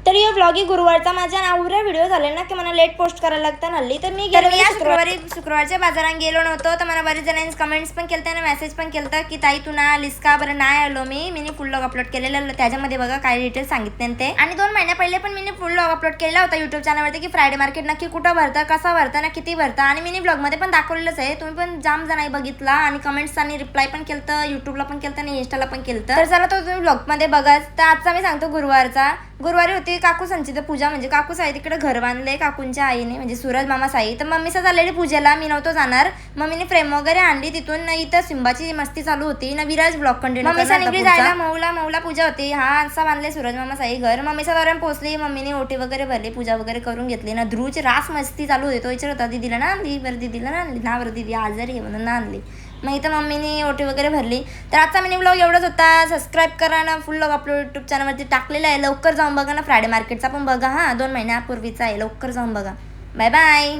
तर यो व्लॉग ही गुरुवारचा माझ्या नावरा व्हिडिओ झाले ना की मला लेट पोस्ट करायला लागतं हल्ली. तर मी शुक्रवारच्या बाजारात गेलो नव्हतो. तर मला बरेच जणांनी कमेंट्स पण केलते आणि मेसेज पण केलता की ताई तू ना आलीस का. बरं नाही आलो मी फुल व्लॉग अपलोड केलेलं, त्याच्यामध्ये बघा काय डिटेल्स सांगितले ते. आणि 2 महिन्या पहिले पण मी फुल व्लॉग अपलोड केला होता युट्यूब चॅनलवरती की फ्रायडे मार्केट नक्की कुठं भरतं, कसा भरतं ना किती भरतं. आणि मी व्लॉगमध्ये पण दाखवलेलंच आहे. तुम्ही पण जाम जणांनी बघितला आणि कमेंट्स आणि रिप्लाय पण केलं, युट्यूबला पण केलं आणि इंस्टाला पण केलं. तर चला तो तुम्ही व्लॉगमध्ये बघा. तर आजचा मी सांगतो गुरुवारी होती काकू संचिता पूजा, म्हणजे काकू साई तिकडे घर बांधले काकूंच्या आईने, म्हणजे सूरज मामा साई. तर मम्मीचं चाललेली पूजेला, मी नव्हतो जाणार. मम्मीने फ्रेम वगैरे आणली तिथून. इथं सिंबाची मस्ती चालू होती ना. विराज ब्लॉग कंटिन्यू मम्मीचा निघली जायला मौला पूजा होती. हा असा बांधले सूरज मामा साई घर. मम्मीच्या दौऱ्यात पोहोचली. मम्मीने ओटी वगैरे भरली, पूजा वगैरे करून घेतली ना. ध्रुवची रास मस्ती चालू होती. तो विचार होता दीदीला ना आणली, बरं दीदीला ना आणली ना, बरं दीदी आजारी आहे म्हणून ना आणली. मग इथं मम्मीने ओटी वगैरे भरली. तर आजचा मिनी ब्लॉग एवढंच होता. सबस्क्राईब करा ना. फुल व्लॉग अपलोड यूट्यूब चॅनलवरती टाकलेला आहे. लवकर जाऊन बघा ना. फ्रायडे मार्केटचा पण बघा. 2 महिन्यापूर्वीचा आहे. लवकर जाऊन बघा. Bye bye.